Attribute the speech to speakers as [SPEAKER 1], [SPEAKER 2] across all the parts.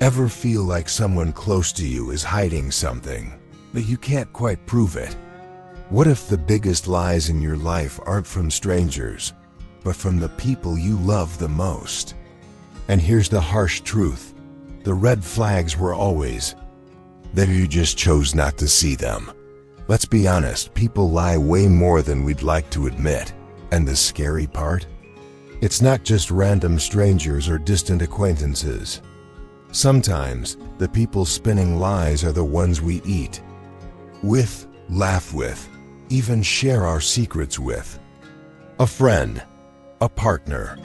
[SPEAKER 1] Ever feel like someone close to you is hiding something, but you can't quite prove it? What if the biggest lies in your life aren't from strangers, but from the people you love the most? And here's the harsh truth. The red flags were always there, you just chose not to see them. Let's be honest, people lie way more than we'd like to admit. And the scary part? It's not just random strangers or distant acquaintances. Sometimes, the people spinning lies are the ones we eat with, laugh with, even share our secrets with. A friend, a partner,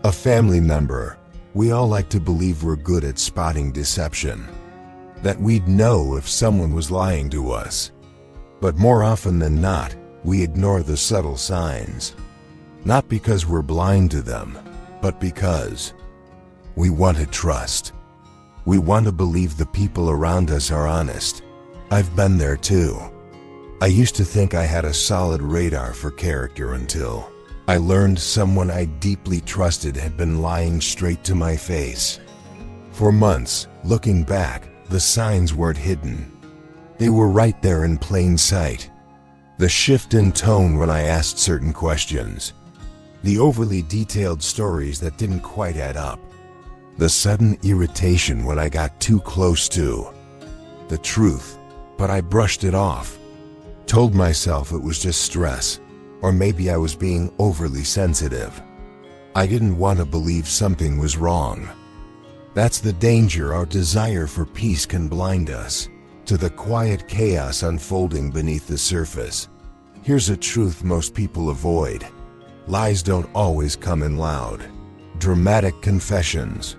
[SPEAKER 1] a family member. We all like to believe we're good at spotting deception, that we'd know if someone was lying to us. But more often than not, we ignore the subtle signs. Not because we're blind to them, but because we want to trust. We want to believe the people around us are honest. I've been there too. I used to think I had a solid radar for character until I learned someone I deeply trusted had been lying straight to my face. For months, looking back, the signs weren't hidden. They were right there in plain sight. The shift in tone when I asked certain questions. The overly detailed stories that didn't quite add up. The sudden irritation when I got too close to the truth, but I brushed it off. Told myself it was just stress, or maybe I was being overly sensitive. I didn't want to believe something was wrong. That's the danger. Our desire for peace can blind us to the quiet chaos unfolding beneath the surface. Here's a truth most people avoid. Lies don't always come in loud, dramatic confessions.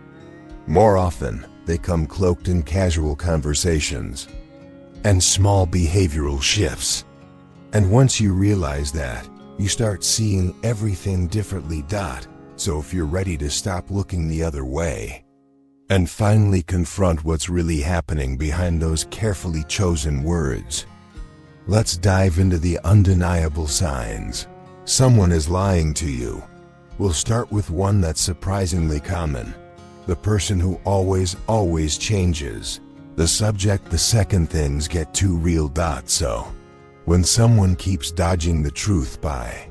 [SPEAKER 1] More often, they come cloaked in casual conversations and small behavioral shifts. And once you realize that, you start seeing everything differently. So if you're ready to stop looking the other way and finally confront what's really happening behind those carefully chosen words, let's dive into the undeniable signs someone is lying to you. We'll start with one that's surprisingly common. The person who always changes the subject the second things get too real. So, when someone keeps dodging the truth by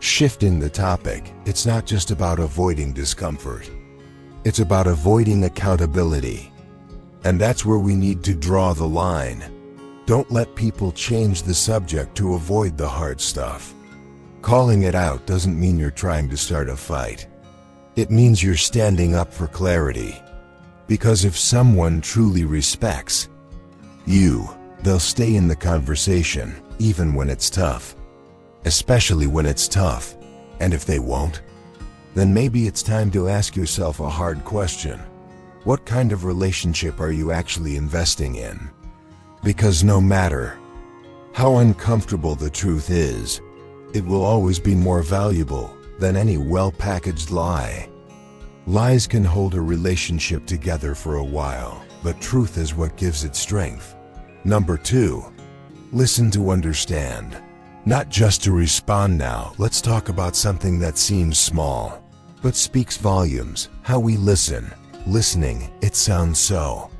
[SPEAKER 1] shifting the topic, it's not just about avoiding discomfort. It's about avoiding accountability. And that's where we need to draw the line. Don't let people change the subject to avoid the hard stuff. Calling it out doesn't mean you're trying to start a fight. It means you're standing up for clarity. Because if someone truly respects you, they'll stay in the conversation, even when it's tough. Especially when it's tough. And if they won't, then maybe it's time to ask yourself a hard question. What kind of relationship are you actually investing in? Because no matter how uncomfortable the truth is, it will always be more valuable than any well-packaged lie. Lies can hold a relationship together for a while, but truth is what gives it strength. Number 2, listen to understand, not just to respond. Now, let's talk about something that seems small, but speaks volumes: how we listen. Listening, it sounds so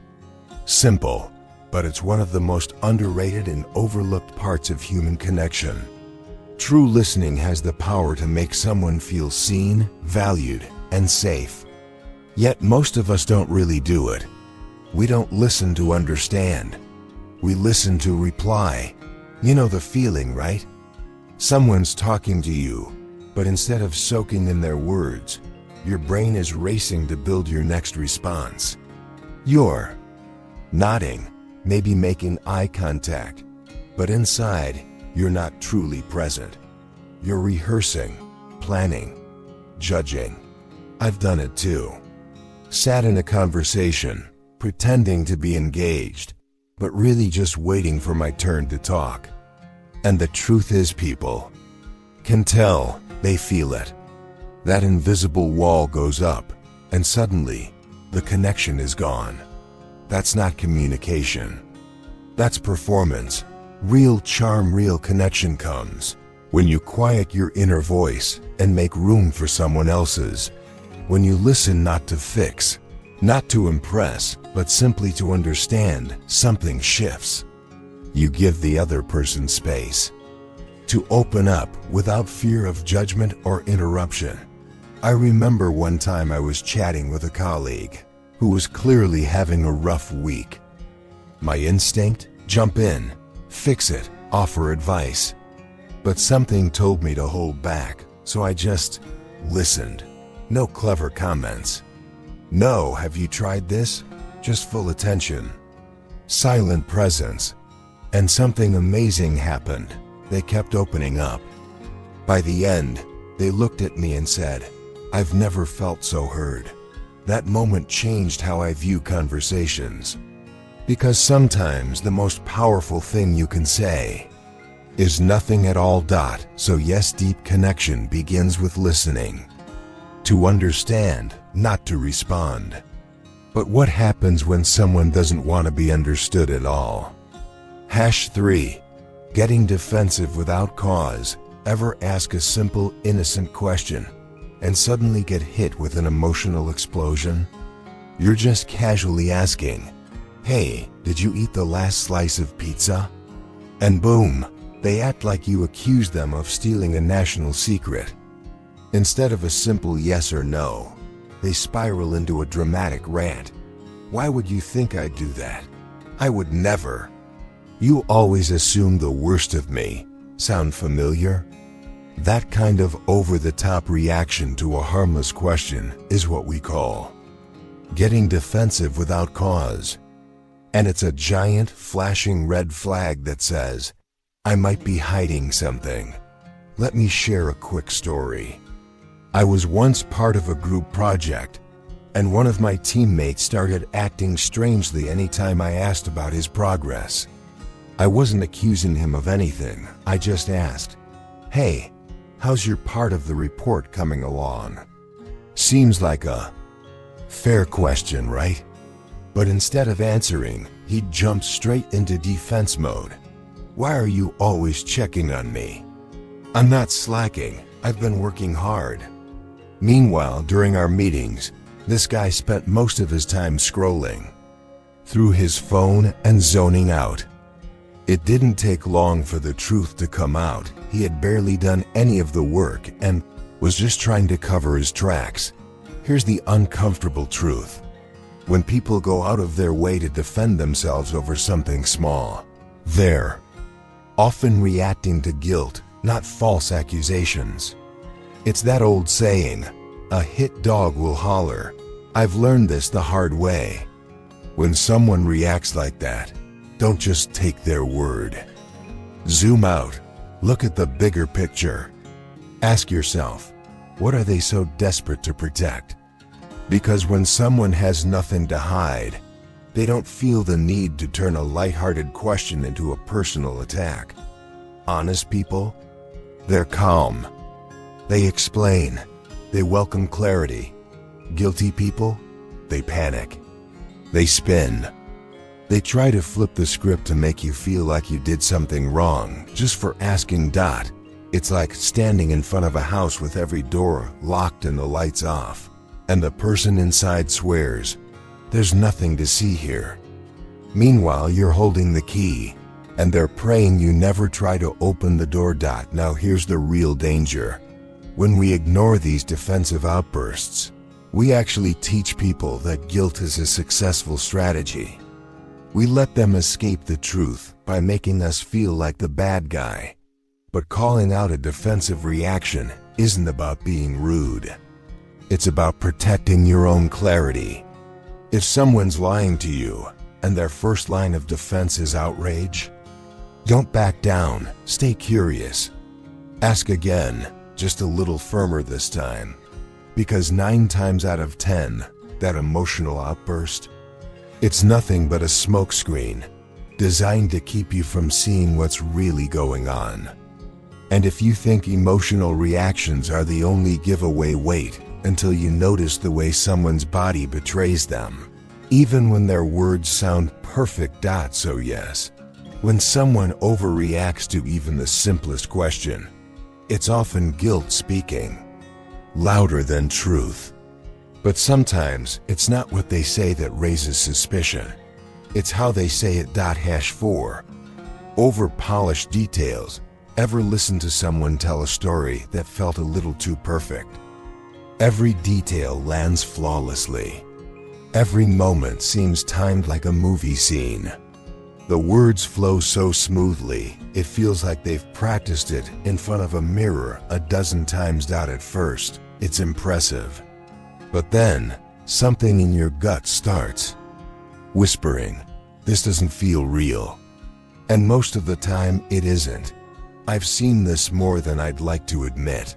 [SPEAKER 1] simple, but it's one of the most underrated and overlooked parts of human connection. True listening has the power to make someone feel seen, valued, and safe. Yet most of us don't really do it. We don't listen to understand. We listen to reply. You know the feeling, right? Someone's talking to you, but instead of soaking in their words, your brain is racing to build your next response. You're nodding, maybe making eye contact, but inside, you're not truly present. You're rehearsing, planning, judging. I've done it too. Sat in a conversation, pretending to be engaged, but really just waiting for my turn to talk. And the truth is, people can tell, they feel it. That invisible wall goes up, and suddenly, the connection is gone. That's not communication. That's performance. Real charm, real connection comes when you quiet your inner voice and make room for someone else's. When you listen not to fix, Not to impress, but simply to understand, something shifts. You give the other person space to open up without fear of judgment or interruption. I remember one time I was chatting with a colleague who was clearly having a rough week. My instinct? Jump in, fix it, offer advice. But something told me to hold back, so I just listened. No clever comments. No, have you tried this? Just full attention. Silent presence. And something amazing happened. They kept opening up. By the end, they looked at me and said, "I've never felt so heard." That moment changed how I view conversations. Because sometimes the most powerful thing you can say is nothing at all. So yes, deep connection begins with listening. To understand, not to respond. But what happens when someone doesn't want to be understood at all? #3. Getting defensive without cause. Ever ask a simple, innocent question and suddenly get hit with an emotional explosion? You're just casually asking, "Hey, did you eat the last slice of pizza?" And boom, they act like you accused them of stealing a national secret. Instead of a simple yes or no, they spiral into a dramatic rant. Why would you think I'd do that? I would never. You always assume the worst of me. Sound familiar? That kind of over-the-top reaction to a harmless question is what we call getting defensive without cause. And it's a giant, flashing red flag that says, I might be hiding something. Let me share a quick story. I was once part of a group project, and one of my teammates started acting strangely anytime I asked about his progress. I wasn't accusing him of anything, I just asked, "Hey, how's your part of the report coming along?" Seems like a fair question, right? But instead of answering, he jumped straight into defense mode. "Why are you always checking on me? I'm not slacking, I've been working hard." Meanwhile, during our meetings, this guy spent most of his time scrolling through his phone and zoning out. It didn't take long for the truth to come out. He had barely done any of the work and was just trying to cover his tracks. Here's the uncomfortable truth. When people go out of their way to defend themselves over something small, they're often reacting to guilt, not false accusations. It's that old saying, a hit dog will holler. I've learned this the hard way. When someone reacts like that, don't just take their word. Zoom out. Look at the bigger picture. Ask yourself, what are they so desperate to protect? Because when someone has nothing to hide, they don't feel the need to turn a lighthearted question into a personal attack. Honest people? They're calm. They explain. They welcome clarity. Guilty people? They panic. They spin. They try to flip the script to make you feel like you did something wrong just for asking. It's like standing in front of a house with every door locked and the lights off, and the person inside swears, "There's nothing to see here." Meanwhile, you're holding the key, and they're praying you never try to open the door. Now here's the real danger. When we ignore these defensive outbursts, we actually teach people that guilt is a successful strategy. We let them escape the truth by making us feel like the bad guy. But calling out a defensive reaction isn't about being rude. It's about protecting your own clarity. If someone's lying to you and their first line of defense is outrage, don't back down, stay curious. Ask again, just a little firmer this time. Because 9 times out of 10, that emotional outburst, it's nothing but a smokescreen, designed to keep you from seeing what's really going on. And if you think emotional reactions are the only giveaway, wait until you notice the way someone's body betrays them, even when their words sound perfect. So yes, when someone overreacts to even the simplest question, it's often guilt speaking, louder than truth. But sometimes it's not what they say that raises suspicion. It's how they say it. #4. Over-polished details. Ever listen to someone tell a story that felt a little too perfect? Every detail lands flawlessly. Every moment seems timed like a movie scene. The words flow so smoothly, it feels like they've practiced it in front of a mirror a dozen times. At first, it's impressive. But then, something in your gut starts whispering, "This doesn't feel real." And most of the time, it isn't. I've seen this more than I'd like to admit.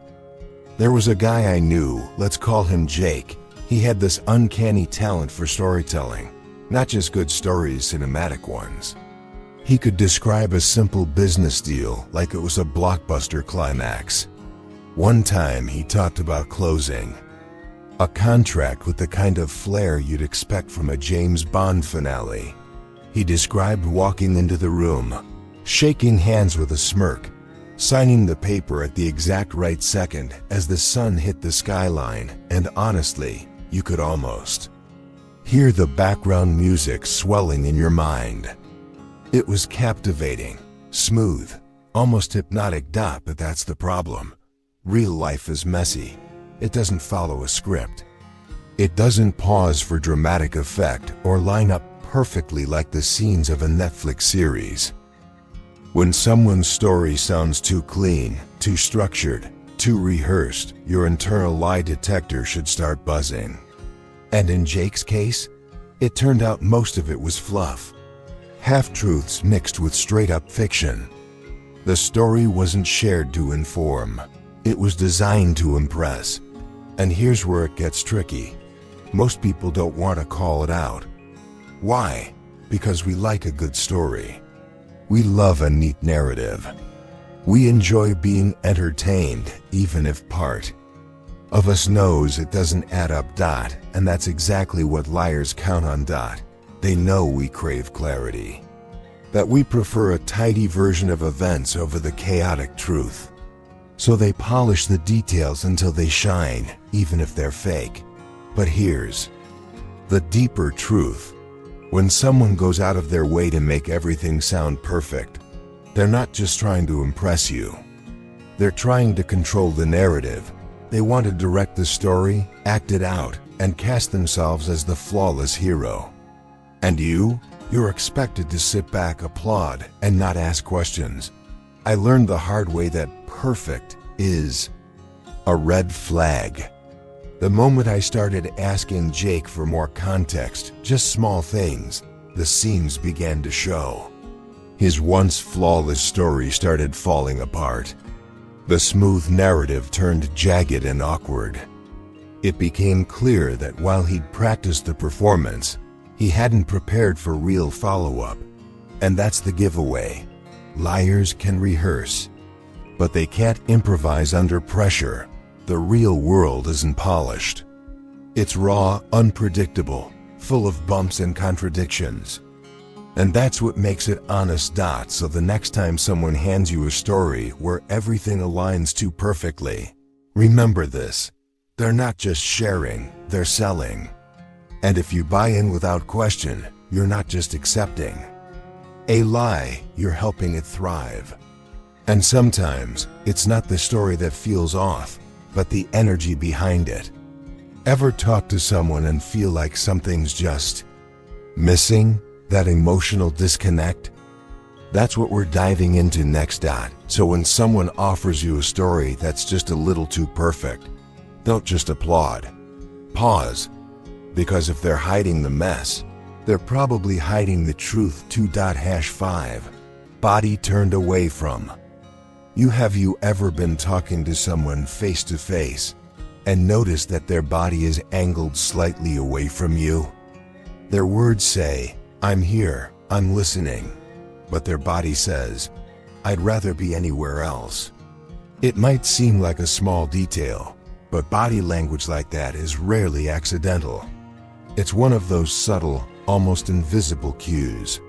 [SPEAKER 1] There was a guy I knew, let's call him Jake. He had this uncanny talent for storytelling, not just good stories, cinematic ones. He could describe a simple business deal like it was a blockbuster climax. One time he talked about closing a contract with the kind of flair you'd expect from a James Bond finale. He described walking into the room, shaking hands with a smirk, signing the paper at the exact right second as the sun hit the skyline, and honestly, you could almost hear the background music swelling in your mind. It was captivating, smooth, almost hypnotic. But that's the problem. Real life is messy. It doesn't follow a script. It doesn't pause for dramatic effect or line up perfectly like the scenes of a Netflix series. When someone's story sounds too clean, too structured, too rehearsed, your internal lie detector should start buzzing. And in Jake's case, it turned out most of it was fluff. Half-truths mixed with straight-up fiction. The story wasn't shared to inform. It was designed to impress. And here's where it gets tricky. Most people don't want to call it out. Why? Because we like a good story. We love a neat narrative. We enjoy being entertained, even if part of us knows it doesn't add up. And that's exactly what liars count on. They know we crave clarity. That we prefer a tidy version of events over the chaotic truth. So they polish the details until they shine, even if they're fake. But here's the deeper truth. When someone goes out of their way to make everything sound perfect, they're not just trying to impress you. They're trying to control the narrative. They want to direct the story, act it out, and cast themselves as the flawless hero. And you're expected to sit back, applaud, and not ask questions. I learned the hard way that perfect is a red flag. The moment I started asking Jake for more context, just small things, the seams began to show. His once flawless story started falling apart. The smooth narrative turned jagged and awkward. It became clear that while he'd practiced the performance, he hadn't prepared for real follow-up. And that's the giveaway. Liars can rehearse, but they can't improvise under pressure. The real world isn't polished. It's raw, unpredictable, full of bumps and contradictions. And that's what makes it honest. So the next time someone hands you a story where everything aligns too perfectly, remember this. They're not just sharing, they're selling. And if you buy in without question, you're not just accepting a lie, you're helping it thrive. And sometimes, it's not the story that feels off, but the energy behind it. Ever talk to someone and feel like something's just missing? That emotional disconnect? That's what we're diving into next. So when someone offers you a story that's just a little too perfect, don't just applaud. Pause. Because if they're hiding the mess, they're probably hiding the truth too. #5. Body turned away from. Have you ever been talking to someone face to face and noticed that their body is angled slightly away from you? Their words say, "I'm here, I'm listening," but their body says, "I'd rather be anywhere else." It might seem like a small detail, but body language like that is rarely accidental. It's one of those subtle, almost invisible cues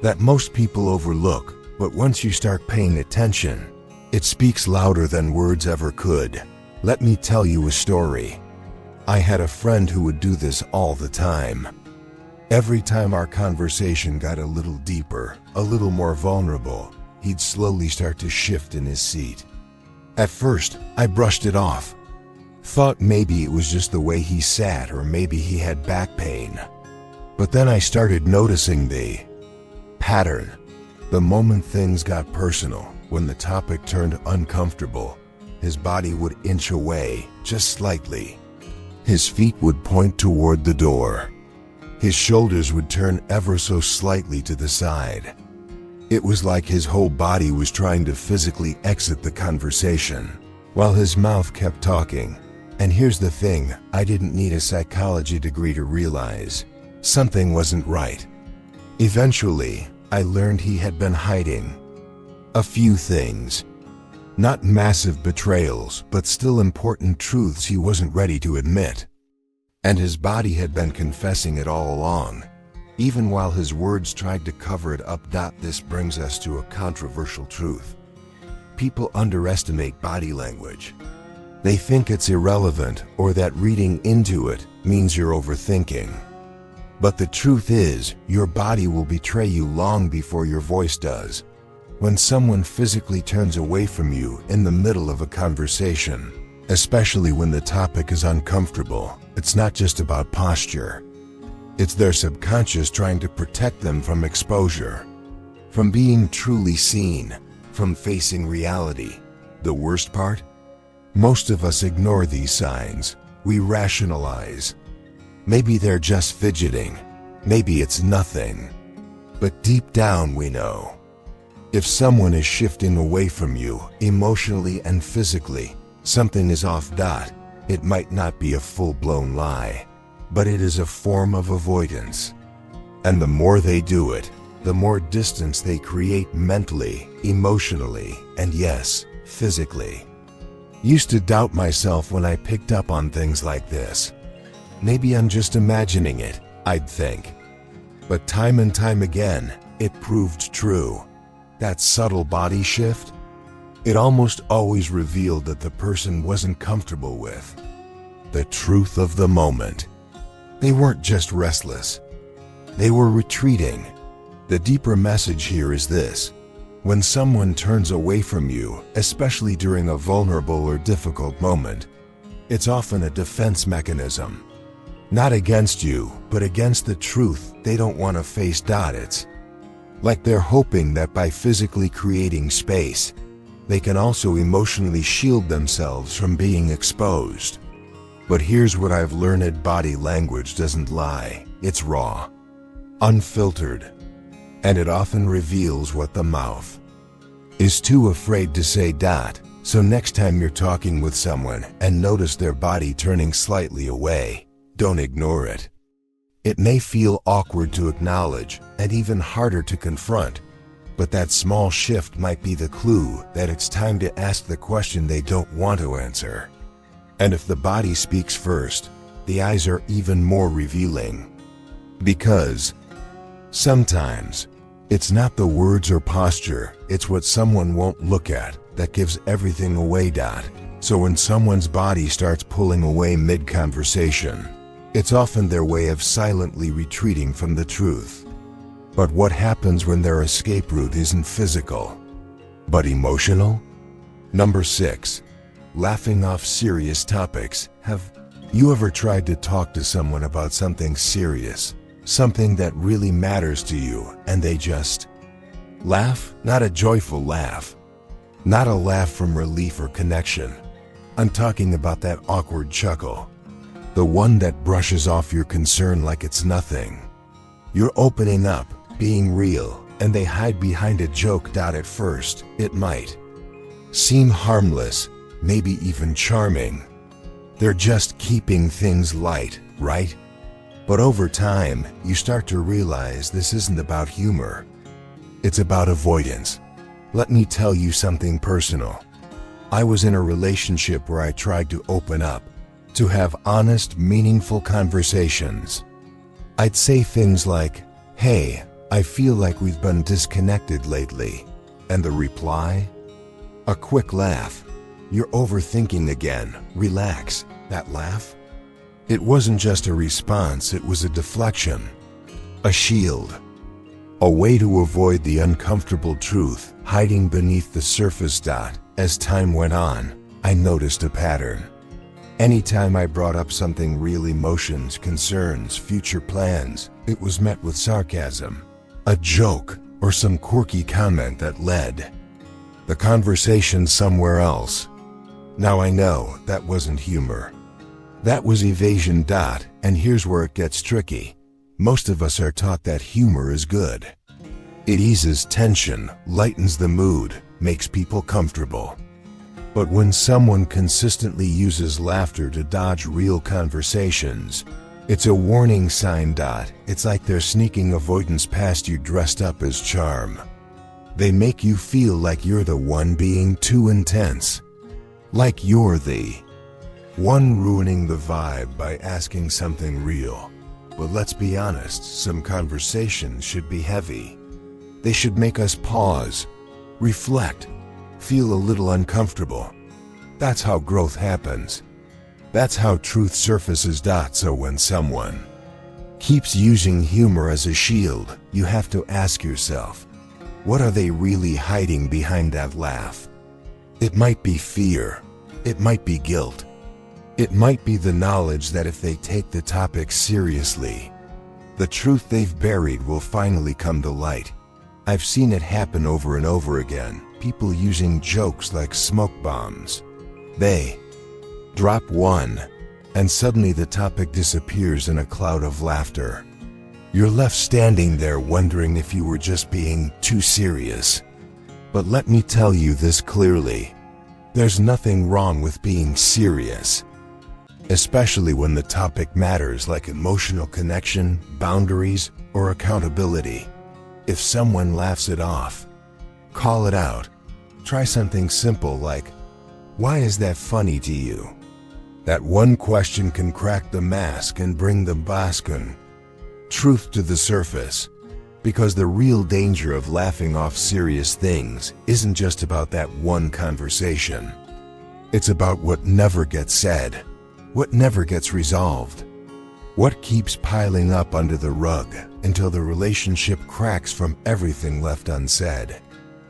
[SPEAKER 1] that most people overlook, but once you start paying attention, it speaks louder than words ever could. Let me tell you a story. I had a friend who would do this all the time. Every time our conversation got a little deeper, a little more vulnerable, he'd slowly start to shift in his seat. At first, I brushed it off. Thought maybe it was just the way he sat, or maybe he had back pain. But then I started noticing the pattern. The moment things got personal, when the topic turned uncomfortable, his body would inch away, just slightly. His feet would point toward the door. His shoulders would turn ever so slightly to the side. It was like his whole body was trying to physically exit the conversation, while his mouth kept talking. And here's the thing, I didn't need a psychology degree to realize something wasn't right. Eventually, I learned he had been hiding a few things. Not massive betrayals, but still important truths he wasn't ready to admit. And his body had been confessing it all along, even while his words tried to cover it up. This brings us to a controversial truth. People underestimate body language. They think it's irrelevant, or that reading into it means you're overthinking. But the truth is, your body will betray you long before your voice does. When someone physically turns away from you in the middle of a conversation, especially when the topic is uncomfortable, it's not just about posture. It's their subconscious trying to protect them from exposure, from being truly seen, from facing reality. The worst part? Most of us ignore these signs. We rationalize. Maybe they're just fidgeting. Maybe it's nothing. But deep down we know. If someone is shifting away from you, emotionally and physically, something is off. It might not be a full-blown lie, but it is a form of avoidance. And the more they do it, the more distance they create mentally, emotionally, and yes, physically. Used to doubt myself when I picked up on things like this. Maybe I'm just imagining it, I'd think. But time and time again, it proved true. That subtle body shift, it almost always revealed that the person wasn't comfortable with the truth of the moment. They weren't just restless. They were retreating. The deeper message here is this. When someone turns away from you, especially during a vulnerable or difficult moment, it's often a defense mechanism. Not against you, but against the truth they don't want to face. It's like they're hoping that by physically creating space, they can also emotionally shield themselves from being exposed. But here's what I've learned: body language doesn't lie. It's raw, unfiltered, and it often reveals what the mouth is too afraid to say. So next time you're talking with someone and notice their body turning slightly away, don't ignore it. It may feel awkward to acknowledge and even harder to confront, but that small shift might be the clue that it's time to ask the question they don't want to answer. And if the body speaks first, the eyes are even more revealing. Because sometimes it's not the words or posture, it's what someone won't look at that gives everything away. So when someone's body starts pulling away mid-conversation, it's often their way of silently retreating from the truth. But what happens when their escape route isn't physical, but emotional? Number 6. Laughing off serious topics. Have you ever tried to talk to someone about something serious, something that really matters to you, and they just laugh? Not a joyful laugh. Not a laugh from relief or connection. I'm talking about that awkward chuckle. The one that brushes off your concern like it's nothing. You're opening up, being real, and they hide behind a joke. At first, it might seem harmless, maybe even charming. They're just keeping things light, right? But over time, you start to realize this isn't about humor. It's about avoidance. Let me tell you something personal. I was in a relationship where I tried to open up, to have honest, meaningful conversations. I'd say things like, "Hey, I feel like we've been disconnected lately." And the reply? A quick laugh. "You're overthinking again. Relax." That laugh? It wasn't just a response, it was a deflection, a shield, a way to avoid the uncomfortable truth hiding beneath the surface. As time went on, I noticed a pattern. Anytime I brought up something real, emotions, concerns, future plans, it was met with sarcasm, a joke, or some quirky comment that led the conversation somewhere else. Now I know that wasn't humor. That was evasion. And here's where it gets tricky. Most of us are taught that humor is good. It eases tension, lightens the mood, makes people comfortable. But when someone consistently uses laughter to dodge real conversations, it's a warning sign. It's like they're sneaking avoidance past you dressed up as charm. They make you feel like you're the one being too intense. Like you're the one ruining the vibe by asking something real. But let's be honest, some conversations should be heavy. They should make us pause, reflect, feel a little uncomfortable. That's how growth happens. That's how truth surfaces. So when someone keeps using humor as a shield, you have to ask yourself, what are they really hiding behind that laugh? It might be fear. It might be guilt. It might be the knowledge that if they take the topic seriously, the truth they've buried will finally come to light. I've seen it happen over and over again. People using jokes like smoke bombs. They drop one, and suddenly the topic disappears in a cloud of laughter. You're left standing there wondering if you were just being too serious. But let me tell you this clearly. There's nothing wrong with being serious, especially when the topic matters, like emotional connection, boundaries, or accountability. If someone laughs it off, call it out. Try something simple like, why is that funny to you? That one question can crack the mask and bring the Baskin truth to the surface. Because the real danger of laughing off serious things isn't just about that one conversation. It's about what never gets said, what never gets resolved, what keeps piling up under the rug until the relationship cracks from everything left unsaid.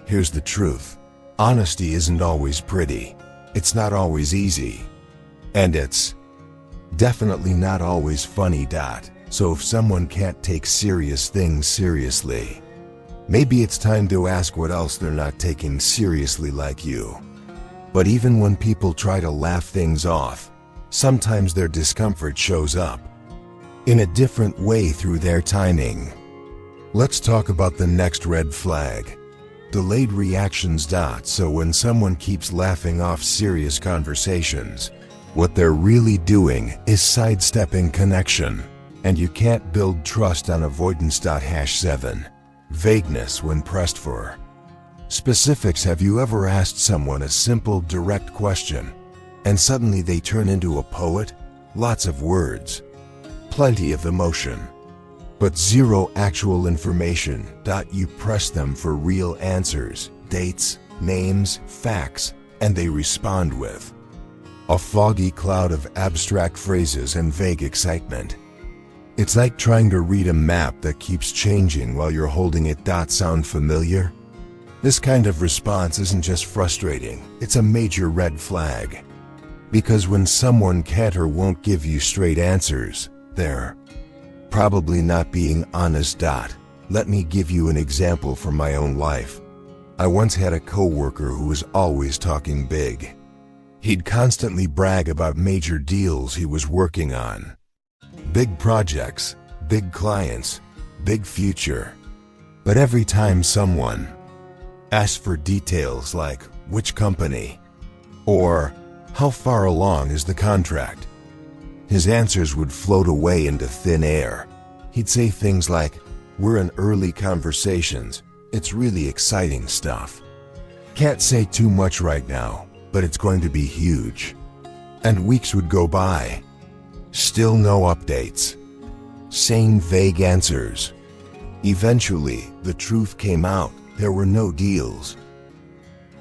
[SPEAKER 1] Here's the truth. Honesty isn't always pretty. It's not always easy. And it's definitely not always funny. So if someone can't take serious things seriously, maybe it's time to ask what else they're not taking seriously like you. But even when people try to laugh things off, sometimes their discomfort shows up in a different way through their timing. Let's talk about the next red flag. Delayed reactions. So when someone keeps laughing off serious conversations, what they're really doing is sidestepping connection. And you can't build trust on avoidance. 7. Vagueness when pressed for specifics. Have you ever asked someone a simple, direct question, and suddenly they turn into a poet? Lots of words, plenty of emotion, but zero actual information. You press them for real answers, dates, names, facts, and they respond with a foggy cloud of abstract phrases and vague excitement. It's like trying to read a map that keeps changing while you're holding it. Sound familiar? This kind of response isn't just frustrating, it's a major red flag. Because when someone can't or won't give you straight answers, they're probably not being honest. Let me give you an example from my own life. I once had a coworker who was always talking big. He'd constantly brag about major deals he was working on. Big projects, big clients, big future. But every time someone asked for details like which company or how far along is the contract, his answers would float away into thin air. He'd say things like, we're in early conversations, it's really exciting stuff. Can't say too much right now, but it's going to be huge. And weeks would go by. Still no updates. Same vague answers. Eventually, the truth came out. There were no deals.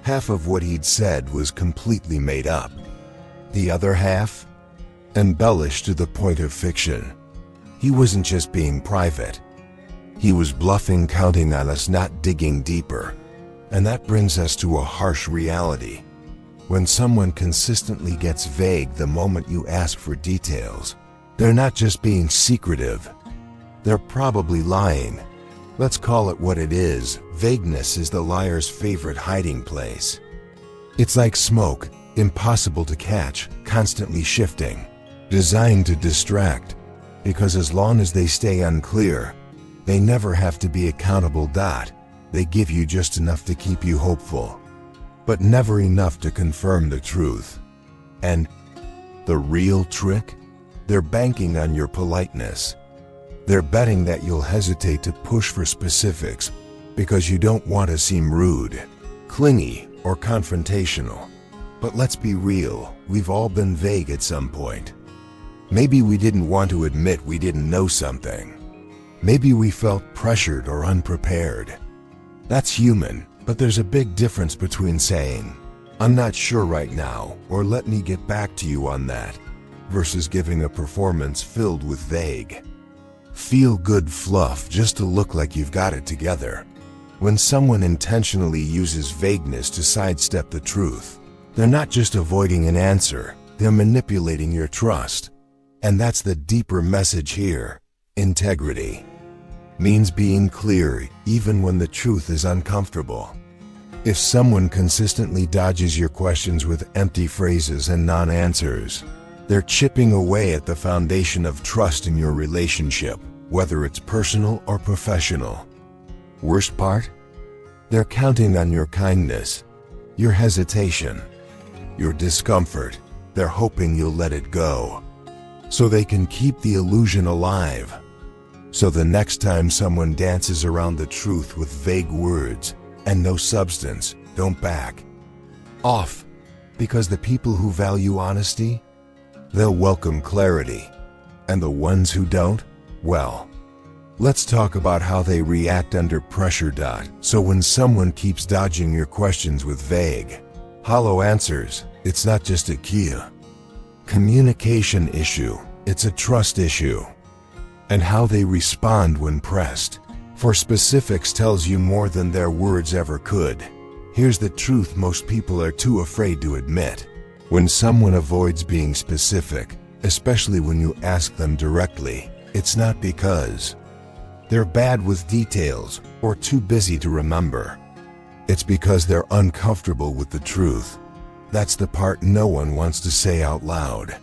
[SPEAKER 1] Half of what he'd said was completely made up. The other half? embellished to the point of fiction. He wasn't just being private. He was bluffing, counting on us not digging deeper. And that brings us to a harsh reality. When someone consistently gets vague the moment you ask for details, they're not just being secretive. They're probably lying. Let's call it what it is. Vagueness is the liar's favorite hiding place. It's like smoke, impossible to catch, constantly shifting, designed to distract, because as long as they stay unclear, they never have to be accountable. They give you just enough to keep you hopeful, but never enough to confirm the truth. And the real trick? They're banking on your politeness. They're betting that you'll hesitate to push for specifics because you don't want to seem rude, clingy, or confrontational. But let's be real, we've all been vague at some point. Maybe we didn't want to admit we didn't know something. Maybe we felt pressured or unprepared. That's human, but there's a big difference between saying, "I'm not sure right now," or "let me get back to you on that," versus giving a performance filled with vague, feel-good fluff just to look like you've got it together. When someone intentionally uses vagueness to sidestep the truth, they're not just avoiding an answer, they're manipulating your trust. And that's the deeper message here. Integrity means being clear even when the truth is uncomfortable. If someone consistently dodges your questions with empty phrases and non-answers, they're chipping away at the foundation of trust in your relationship, whether it's personal or professional. Worst part? They're counting on your kindness, your hesitation, your discomfort. They're hoping you'll let it go, so they can keep the illusion alive. So the next time someone dances around the truth with vague words and no substance, don't back off, because the people who value honesty, they'll welcome clarity. And the ones who don't, well, let's talk about how they react under pressure. So when someone keeps dodging your questions with vague, hollow answers, it's not just a key communication issue, it's a trust issue. And how they respond when pressed for specifics tells you more than their words ever could. Here's the truth most people are too afraid to admit. When someone avoids being specific, especially when you ask them directly, it's not because they're bad with details or too busy to remember. It's because they're uncomfortable with the truth. That's the part no one wants to say out loud.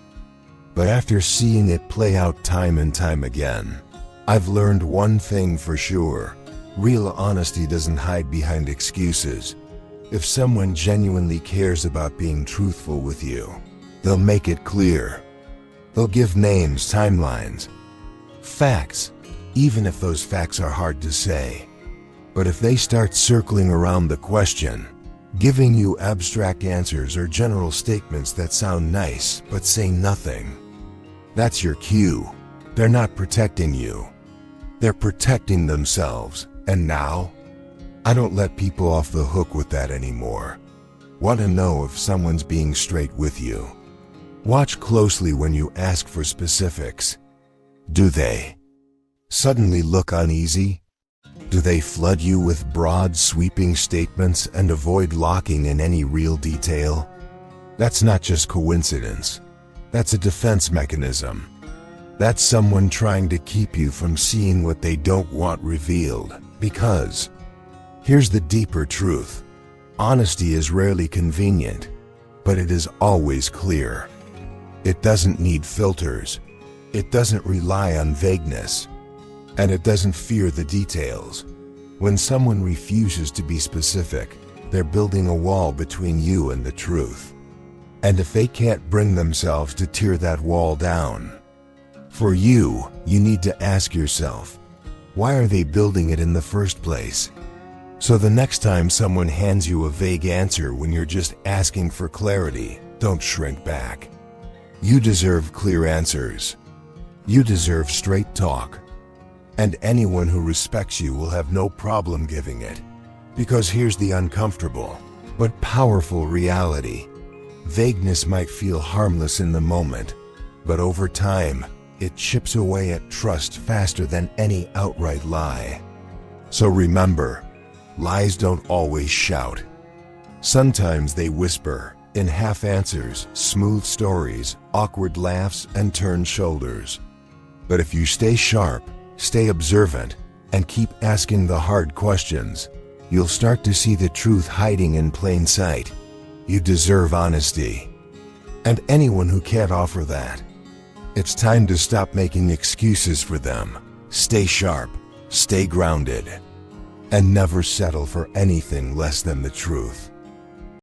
[SPEAKER 1] But after seeing it play out time and time again, I've learned one thing for sure. Real honesty doesn't hide behind excuses. If someone genuinely cares about being truthful with you, they'll make it clear. They'll give names, timelines, facts, even if those facts are hard to say. But if they start circling around the question, giving you abstract answers or general statements that sound nice but say nothing, that's your cue. They're not protecting you. They're protecting themselves. And now, I don't let people off the hook with that anymore. Want to know if someone's being straight with you? Watch closely when you ask for specifics. Do they suddenly look uneasy? Do they flood you with broad, sweeping statements and avoid locking in any real detail? That's not just coincidence. That's a defense mechanism. That's someone trying to keep you from seeing what they don't want revealed. Because here's the deeper truth. Honesty is rarely convenient, but it is always clear. It doesn't need filters. It doesn't rely on vagueness. And it doesn't fear the details. When someone refuses to be specific, they're building a wall between you and the truth. And if they can't bring themselves to tear that wall down, for you need to ask yourself, why are they building it in the first place? So the next time someone hands you a vague answer when you're just asking for clarity, don't shrink back. You deserve clear answers. You deserve straight talk. And anyone who respects you will have no problem giving it. Because here's the uncomfortable, but powerful reality. Vagueness might feel harmless in the moment, But over time, it chips away at trust faster than any outright lie. So remember, lies don't always shout. Sometimes they whisper, in half answers, smooth stories, awkward laughs, and turned shoulders. But if you stay sharp, stay observant, and keep asking the hard questions, you'll start to see the truth hiding in plain sight. You deserve honesty. And anyone who can't offer that, it's time to stop making excuses for them. Stay sharp, stay grounded, and never settle for anything less than the truth.